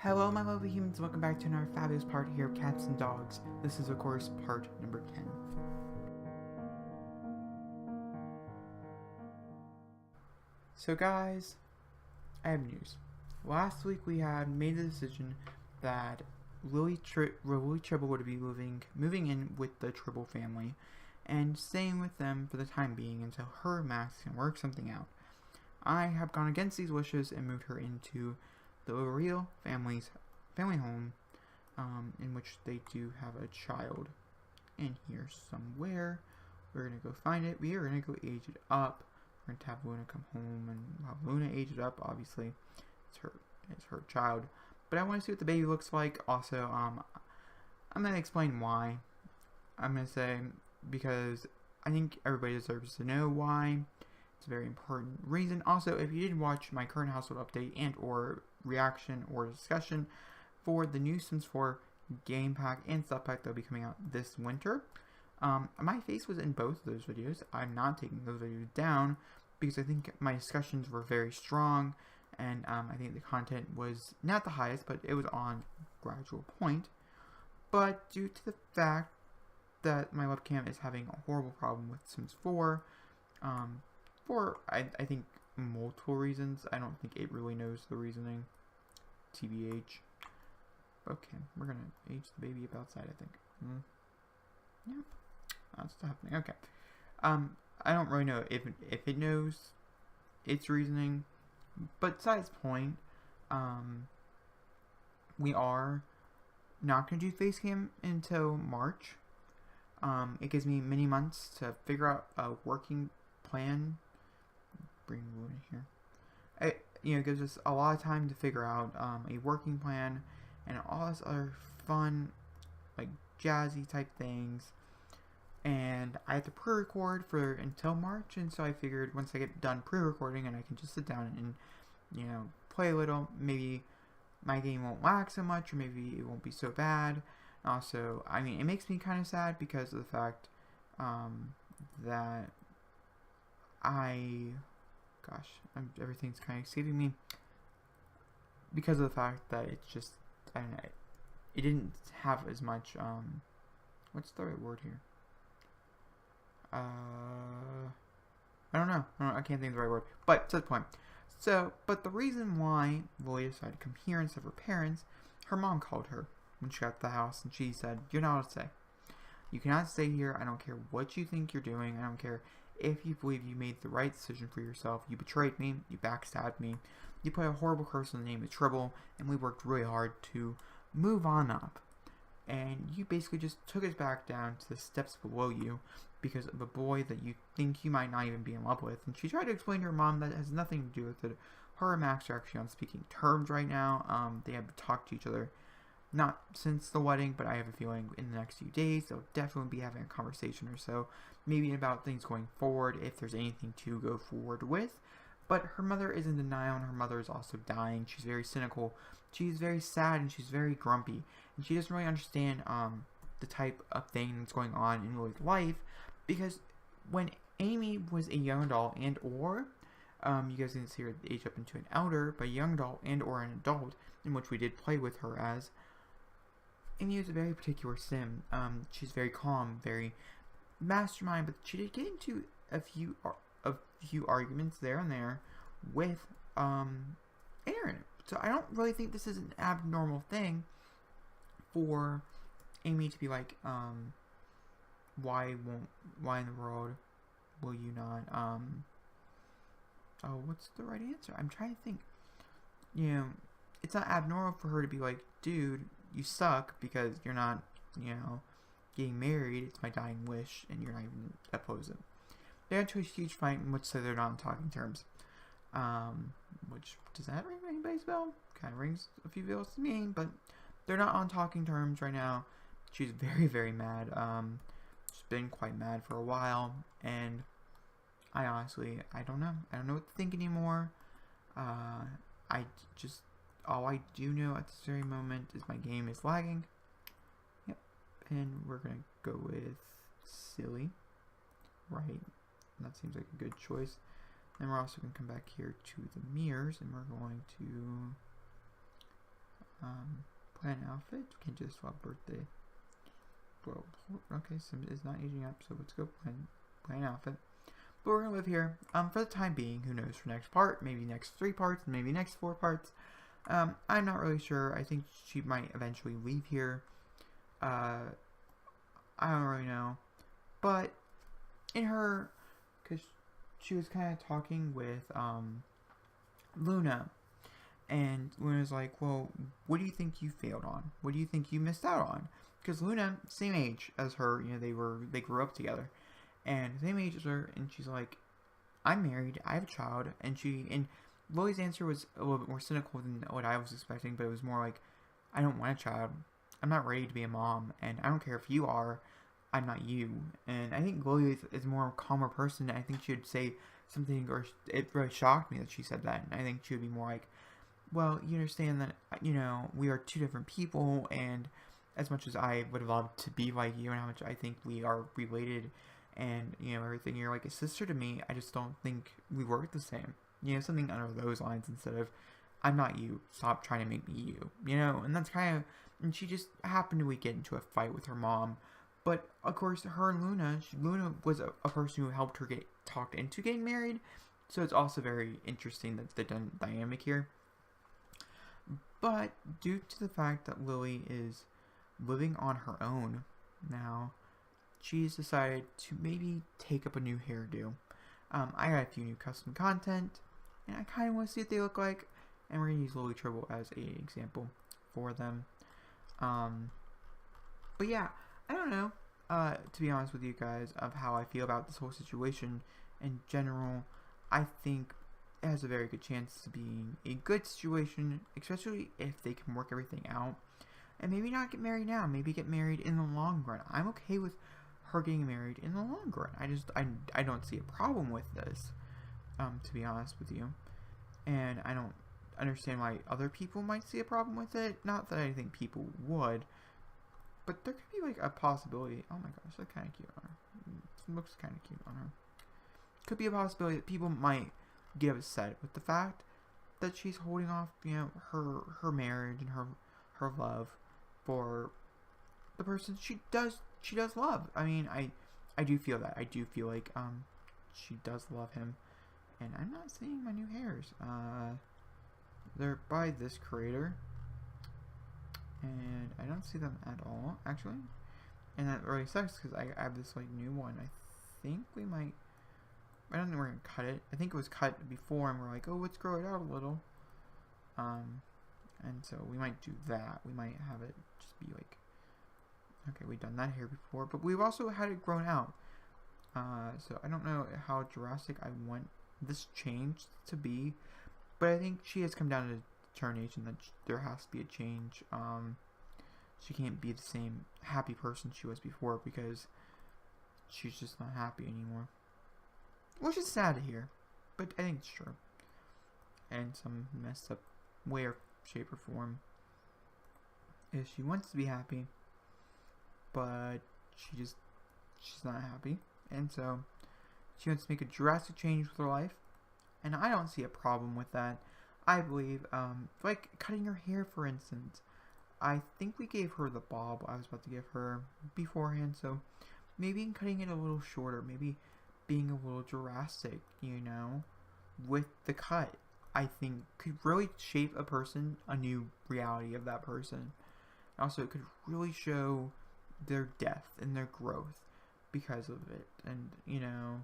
Hello my lovely humans, welcome back to another fabulous part here of Cats and Dogs. This is of course part number 10. So guys, I have news. Last week we had made the decision that Lily Tribble would be moving in with the Tribble family and staying with them for the time being until her and Max can work something out. I have gone against these wishes and moved her into the real family home, in which they do have a child in here somewhere. We're gonna go find it. We are gonna go age it up. We're gonna have Luna come home and have Luna age it up. Obviously, it's her child. But I want to see what the baby looks like. Also, I'm gonna explain why. I'm gonna say because I think everybody deserves to know why. It's a very important reason. Also, if you did watch my current household update and or reaction or discussion for the new Sims 4 game pack and stuff pack that will be coming out this winter, my face was in both of those videos. I'm not taking those videos down because I think my discussions were very strong, and I think the content was not the highest, but it was on gradual point. But due to the fact that my webcam is having a horrible problem with Sims 4, for I think multiple reasons. I don't think it really knows the reasoning. TBH. Okay, we're gonna age the baby up outside, I think. Yeah, that's happening. Okay. I don't really know if it knows its reasoning, but besides the point, we are not gonna do face cam until March. It gives me many months to figure out a working plan. Bring Luna here. It gives us a lot of time to figure out a working plan and all this other fun, like jazzy type things. And I have to pre-record for until March, and so I figured once I get done pre-recording and I can just sit down and play a little, maybe my game won't lag so much, or maybe it won't be so bad. Also, I mean, it makes me kind of sad because of the fact that everything's kind of escaping me because of the fact that it's just, I don't know, it didn't have as much, what's the right word here? I don't know, I can't think of the right word, but to the point. So, but the reason why Lily decided to come here instead of her parents, her mom called her when she got to the house and she said, "You're not allowed to stay. You cannot stay here. I don't care what you think you're doing. I don't care if you believe you made the right decision for yourself. You betrayed me. You backstabbed me. You put a horrible curse on the name of Tribble, and we worked really hard to move on up. And you basically just took us back down to the steps below you because of a boy that you think you might not even be in love with." And she tried to explain to her mom that it has nothing to do with it. Her and Max are actually on speaking terms right now. They have talked to each other, not since the wedding, but I have a feeling in the next few days they'll definitely be having a conversation or so, maybe about things going forward, if there's anything to go forward with. But her mother is in denial, and her mother is also dying. She's very cynical, she's very sad, and she's very grumpy, and she doesn't really understand the type of thing that's going on in Lily's life, because when Amy was a young adult and or you guys didn't see her age up into an elder, but a young adult and or an adult, in which we did play with her as, Amy is a very particular sim. She's very calm, very mastermind, but she did get into a few arguments there and there with Aaron. So I don't really think this is an abnormal thing for Amy to be like, why in the world will you not, oh, what's the right answer? I'm trying to think. It's not abnormal for her to be like, dude, you suck because you're not, getting married. It's my dying wish, and you're not even opposed it. They got into a huge fight in which say they're not on talking terms. Which, does that ring anybody's bell? Kind of rings a few bells to me, but they're not on talking terms right now. She's very, very mad. She's been quite mad for a while, and I honestly, I don't know. I don't know what to think anymore. All I do know at this very moment is my game is lagging. Yep. And we're going to go with silly. Right. That seems like a good choice. Then we're also going to come back here to the mirrors, and we're going to Plan outfit. Can't just swap birthday. Well, okay, Sim is not aging up, so let's go plan outfit. But we're gonna live here. For the time being, who knows for next part, maybe next 3 parts, maybe next 4 parts. I'm not really sure. I think she might eventually leave here. I don't really know. But in her, because she was kind of talking with Luna, and Luna's like, well, what do you think you failed on? What do you think you missed out on? Because Luna, same age as her, you know, they grew up together, and same age as her, and she's like, I'm married, I have a child, and Lily's answer was a little bit more cynical than what I was expecting, but it was more like, I don't want a child, I'm not ready to be a mom, and I don't care if you are, I'm not you. And I think Lily is more a calmer person. I think she would say something, or it really shocked me that she said that, and I think she would be more like, well, you understand that, you know, we are 2 different people, and as much as I would love to be like you, and how much I think we are related, and, you know, everything, you're like a sister to me, I just don't think we work the same. You know, something under those lines instead of, I'm not you, stop trying to make me you. You know, and that's kind of, and she just happened to get into a fight with her mom. But, of course, her and Luna was a person who helped her get talked into getting married. So it's also very interesting that the dynamic here. But due to the fact that Lily is living on her own now, she's decided to maybe take up a new hairdo. I got a few new custom content, and I kind of want to see what they look like, and we're going to use Lily Trouble as an example for them. But yeah, I don't know, to be honest with you guys, of how I feel about this whole situation in general. I think it has a very good chance to being a good situation, especially if they can work everything out. And maybe not get married now, maybe get married in the long run. I'm okay with her getting married in the long run. I don't see a problem with this, to be honest with you. And I don't understand why other people might see a problem with it. Not that I think people would, but there could be like a possibility. Oh my gosh, that's kind of cute on her. It looks kind of cute on her. Could be a possibility that people might get upset with the fact that she's holding off, you know, her marriage and her love for the person she does love. I mean, I do feel that. I do feel like she does love him. And I'm not seeing my new hairs. They're by this creator, and I don't see them at all, actually. And that really sucks because I have this like new one. I think we might. I don't know we're gonna cut it. I think it was cut before, and we're like, oh, let's grow it out a little. And so we might do that. We might have it just be like, okay, we've done that here before, but we've also had it grown out. So I don't know how drastic I want this change to be, but I think she has come down to the determination that there has to be a change. She can't be the same happy person she was before because she's just not happy anymore. Which is sad to hear, but I think it's true. And some messed up way or shape or form is she wants to be happy, but she's not happy, and so she wants to make a drastic change with her life, and I don't see a problem with that. I believe, like cutting her hair, for instance. I think we gave her the bob I was about to give her beforehand, so maybe cutting it a little shorter, maybe being a little drastic, you know, with the cut, I think could really shape a person, a new reality of that person. Also, it could really show their depth and their growth because of it. And, you know,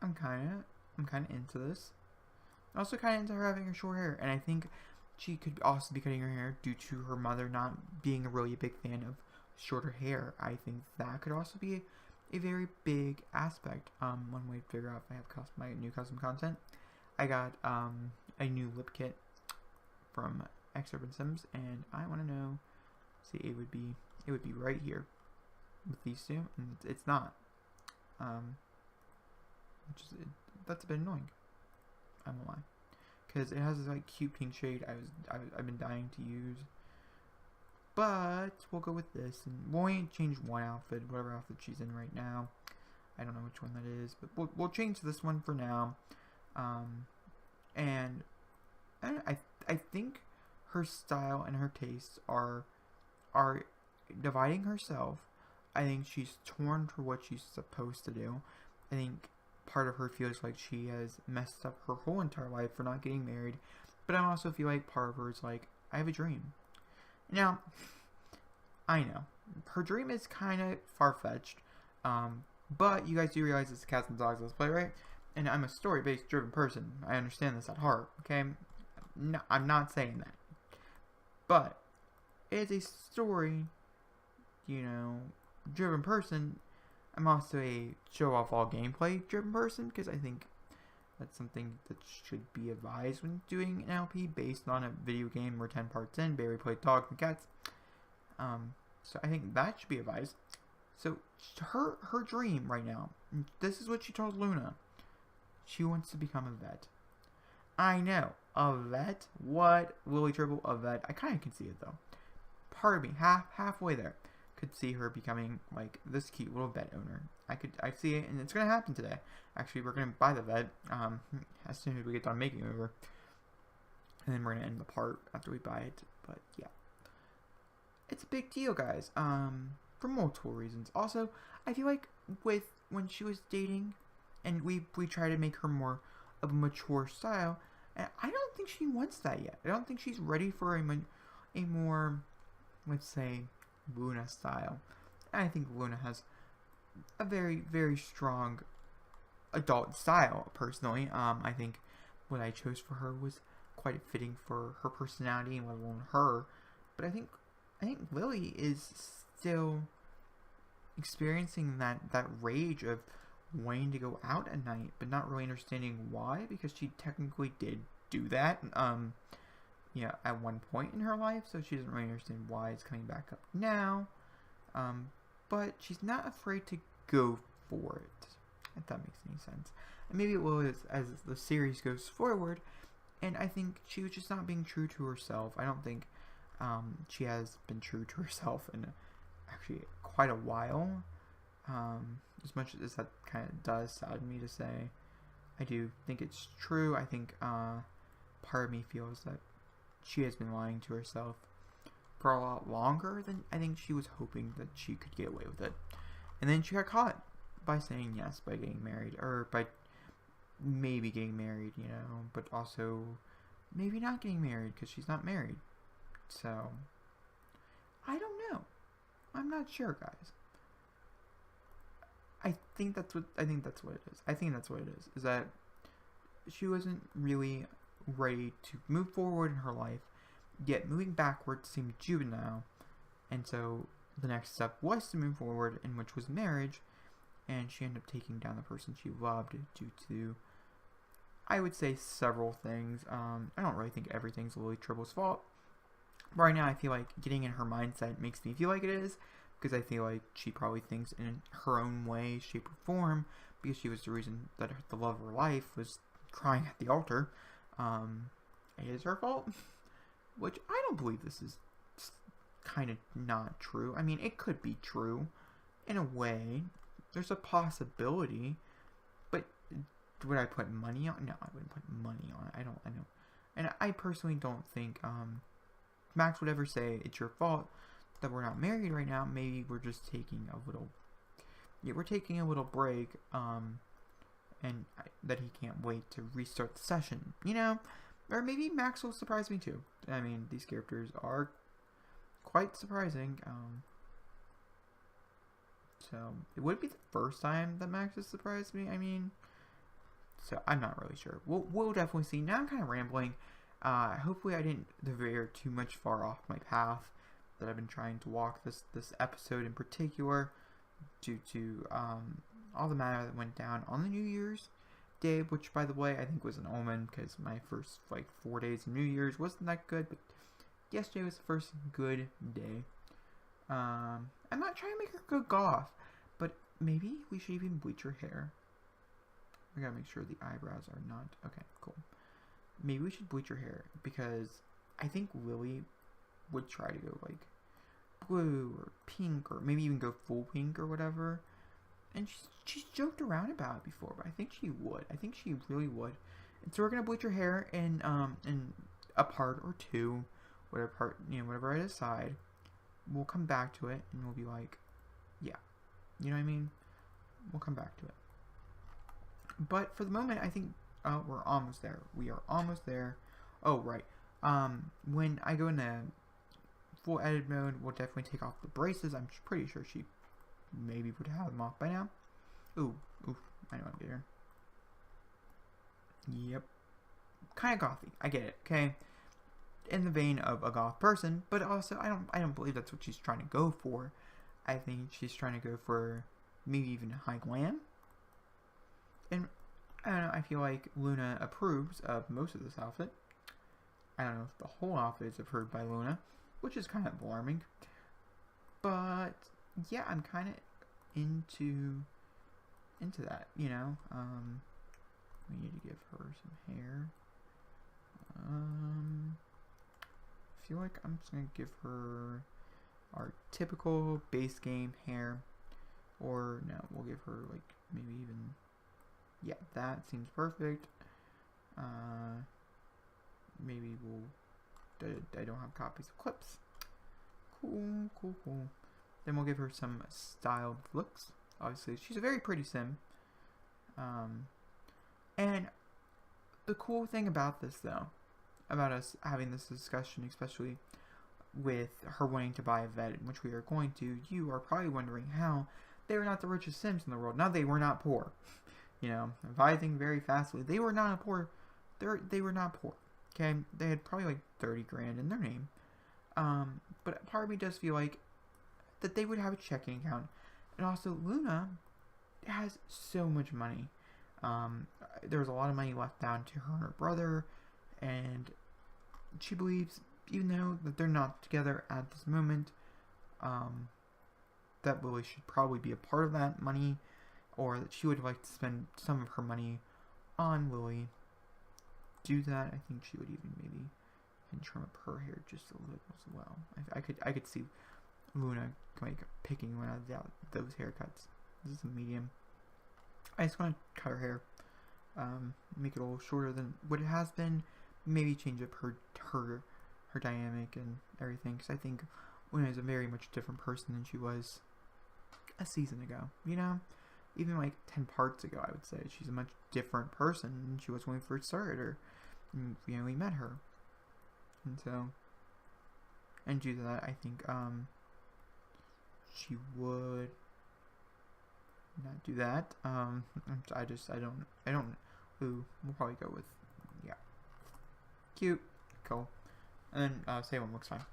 I'm kind of into this. I'm also kind of into her having her short hair, and I think she could also be cutting her hair due to her mother not being a really big fan of shorter hair. I think that could also be a very big aspect. One way to figure out if I have my new custom content. I got a new lip kit from Urban Sims, and I want to know. See, it would be right here with these two, and it's not. That's a bit annoying. I won't lie, because it has this like cute pink shade I've been dying to use. But we'll go with this, and we'll only change one outfit, whatever outfit she's in right now. I don't know which one that is, but we'll change this one for now. And I think her style and her tastes are dividing herself. I think she's torn for what she's supposed to do. I think part of her feels like she has messed up her whole entire life for not getting married. But I also feel like part of her is like, I have a dream. Now, I know. Her dream is kind of far-fetched. But you guys do realize it's a Cats and Dogs Let's Play, right? And I'm a story-based driven person. I understand this at heart, okay? No, I'm not saying that. But, as a story, driven person, I'm also a show-off all gameplay driven person, because I think that's something that should be advised when doing an LP based on a video game where 10 parts in, Barry played dogs and cats. So I think that should be advised. So her dream right now, this is what she told Luna. She wants to become a vet. I know, a vet? What? Lily Triple, a vet? I kind of can see it though. Part of me, halfway there, could see her becoming like this cute little vet owner. I see it, and it's gonna happen today. Actually, we're gonna buy the vet as soon as we get done making it over, and then we're gonna end the part after we buy it. But yeah, it's a big deal, guys. For multiple reasons. Also, I feel like when she was dating, and we try to make her more of a mature style, and I don't think she wants that yet. I don't think she's ready for a more, let's say, Luna style. And I think Luna has a very, very strong adult style, personally. I think what I chose for her was quite fitting for her personality and let alone her. But I think Lily is still experiencing that rage of wanting to go out at night, but not really understanding why, because she technically did do that, at one point in her life, so she doesn't really understand why it's coming back up now. But she's not afraid to go for it, if that makes any sense. And maybe it will as the series goes forward, and I think she was just not being true to herself. I don't think she has been true to herself in actually quite a while. As much as that kind of does sadden me to say, I do think it's true. I think part of me feels that she has been lying to herself for a lot longer than I think she was hoping that she could get away with it. And then she got caught by saying yes, by getting married, or by maybe getting married, but also maybe not getting married because she's not married. So, I don't know. I'm not sure, guys. I think that's what it is. I think that's what it is. Is that she wasn't really ready to move forward in her life, yet moving backward seemed juvenile, and so the next step was to move forward, in which was marriage, and she ended up taking down the person she loved due to, I would say, several things. I don't really think everything's Lily Trible's fault. Right now, I feel like getting in her mindset makes me feel like it is, because I feel like she probably thinks in her own way, shape, or form, because she was the reason that the love of her life was crying at the altar. It is her fault, which I don't believe this is kind of not true. I mean, it could be true in a way. There's a possibility, but would I put money on? No, I wouldn't put money on it. I know, and I personally don't think Max would ever say it's your fault that we're not married right now. Maybe we're just taking a little break, and that he can't wait to restart the session, or maybe Max will surprise me too. I mean, these characters are quite surprising, so it would be the first time that Max has surprised me. I mean, so I'm not really sure. We'll definitely see. Now I'm kind of rambling. Hopefully I didn't veer too much far off my path that I've been trying to walk this episode in particular, due to all the matter that went down on the New Year's Day, which, by the way, I think was an omen, because my first 4 days of New Year's wasn't that good, but yesterday was the first good day. I'm not trying to make her go goth, but maybe we should even bleach her hair. I gotta make sure the eyebrows are not, okay, cool. Maybe we should bleach her hair, because I think Lily would try to go blue or pink, or maybe even go full pink or whatever. And she's joked around about it before, but I think she would. I think she really would. And so we're gonna bleach her hair in a part or two whatever part, whatever I decide, we'll come back to it and we'll be like, yeah, you know what I mean? We'll come back to it. But for the moment, I think we're almost there. We are almost there. Oh, right. When I go into full edit mode, we'll definitely take off the braces. I'm pretty sure she maybe would have them off by now. Ooh, I know I'm there. Yep. Kind of gothy. I get it. Okay. In the vein of a goth person, but also I don't believe that's what she's trying to go for. I think she's trying to go for maybe even high glam. And I don't know, I feel like Luna approves of most of this outfit. I don't know if the whole outfit is approved by Luna, which is kind of alarming. But yeah, I'm kind of into that, We need to give her some hair. I feel like I'm just gonna give her our typical base game hair, or no, we'll give her like maybe even, yeah, that seems perfect. Maybe I don't have copies of clips. Cool. Then we'll give her some styled looks. Obviously, she's a very pretty sim. And the cool thing about this, though, about us having this discussion, especially with her wanting to buy a vet, in which we are going to, you are probably wondering how they were not the richest sims in the world. Now, they were not poor. Advising very fastly, they were not poor. They were not poor. Okay, they had probably like 30 grand in their name. But part of me does feel like that they would have a checking account. And also, Luna has so much money. There's a lot of money left down to her and her brother, and she believes, even though that they're not together at this moment, that Lily should probably be a part of that money, or that she would like to spend some of her money on Lily. Do that, I think she would even maybe can trim up her hair just a little as well. I could see Luna like picking one out of those haircuts. This is a medium. I just want to cut her hair, make it a little shorter than what it has been. Maybe change up her dynamic and everything, because I think Luna is a very much different person than she was a season ago. Even like 10 parts ago, I would say she's a much different person than she was when we first started her. And we met her, and due to that, I think she would not do that. I don't. Ooh, we'll probably go with, yeah, cute, cool, and then same one looks fine.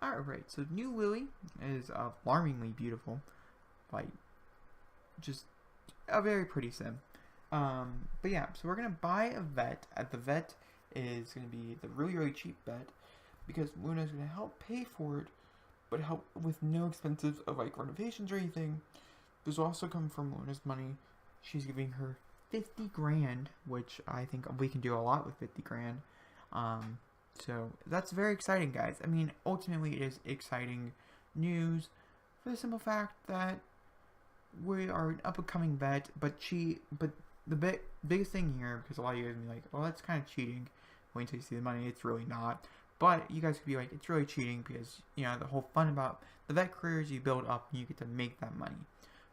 Alright, so new Lily is alarmingly beautiful, like just a very pretty sim. But yeah, so we're gonna buy a vet. The vet is gonna be the really cheap vet, because Luna's gonna help pay for it, but help with no expenses of like renovations or anything. This will also come from Luna's money. She's giving her 50 grand, which I think we can do a lot with 50 grand. So that's very exciting, guys. I mean, ultimately it is exciting news for the simple fact that we are an up-and-coming vet, but the biggest thing here, because a lot of you guys will be like, well, that's kind of cheating. Wait until you see the money. It's really not. But you guys could be like, it's really cheating because, the whole fun about the vet career is you build up and you get to make that money.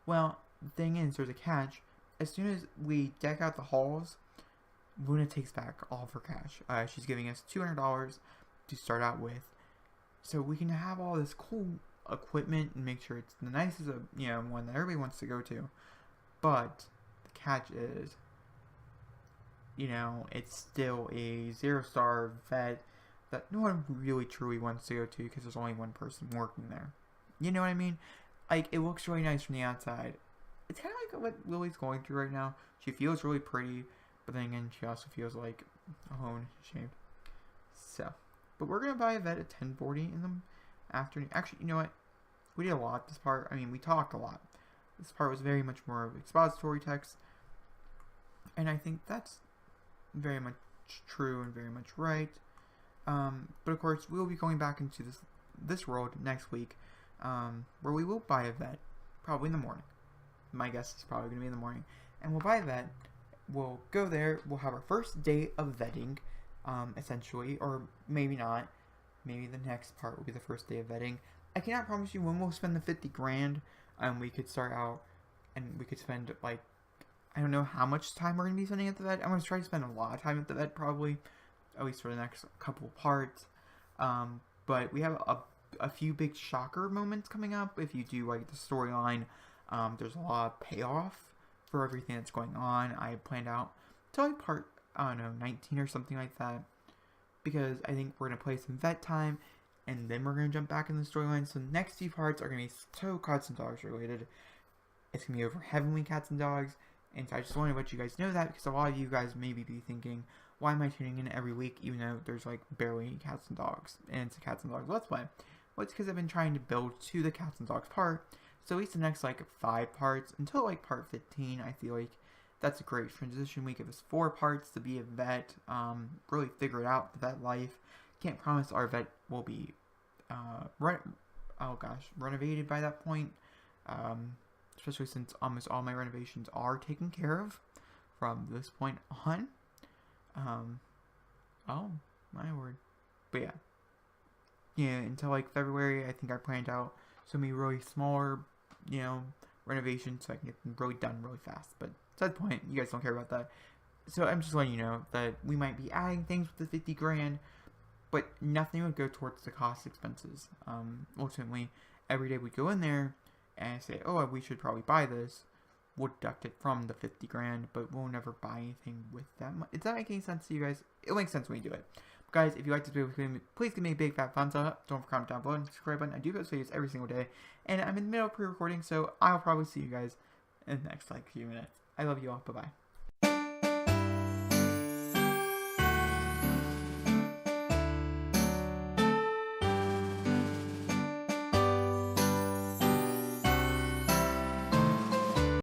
Well, the thing is, there's a catch. As soon as we deck out the halls, Luna takes back all of her cash. She's giving us $200 to start out with. So we can have all this cool equipment and make sure it's the nicest, one that everybody wants to go to. But the catch is, it's still a 0-star vet that no one really truly wants to go to because there's only one person working there. You know what I mean? Like, it looks really nice from the outside. It's kind of like what Lily's going through right now. She feels really pretty, but then again, she also feels like, oh, shame. So, but we're going to buy a vet at 10:40 in the afternoon. Actually, you know what? We did a lot this part. I mean, we talked a lot. This part was very much more of expository text. And I think that's very much true and very much right. But of course, we'll be going back into this world next week, where we will buy a vet, probably in the morning. My guess is probably going to be in the morning. And we'll buy a vet. We'll go there. We'll have our first day of vetting, essentially, or maybe not. maybe the next part will be the first day of vetting. I cannot promise you when we'll spend the 50 grand. We could start out and we could spend like, I don't know how much time we're going to be spending at the vet. I'm going to try to spend a lot of time at the vet probably, at least for the next couple parts. But we have a few big shocker moments coming up. If you do like the storyline, there's a lot of payoff for everything that's going on. I planned out to like part, I don't know, 19 or something like that. Because I think we're going to play some vet time, and then we're going to jump back in the storyline. So the next few parts are going to be so cats and dogs related. It's going to be over Heavenly Cats and Dogs. And so I just wanted to let you guys know that, because a lot of you guys maybe be thinking, why am I tuning in every week even though there's like barely any cats and dogs? And it's a cats and dogs let's play. Well, it's because I've been trying to build to the cats and dogs part. So at least the next like 5 parts, until like part 15, I feel like that's a great transition week. It was 4 parts to be a vet, really figure it out, the vet life. Can't promise our vet will be, renovated by that point. Especially since almost all my renovations are taken care of from this point on. Oh, my word. But yeah, until like February, I think I planned out so many really smaller, renovations so I can get them really done really fast. But to that point, you guys don't care about that. So I'm just letting you know that we might be adding things with the 50 grand, but nothing would go towards the cost expenses. Ultimately, every day we go in there and say, oh, we should probably buy this, we'll deduct it from the 50 grand, but we'll never buy anything with that much. Is that making sense to you guys? It'll make sense when you do it. But guys, if you like this video, please give me a big fat thumbs up. Don't forget to comment down below and subscribe button. I do post videos every single day, and I'm in the middle of pre-recording, so I'll probably see you guys in the next few minutes. I love you all. Bye-bye.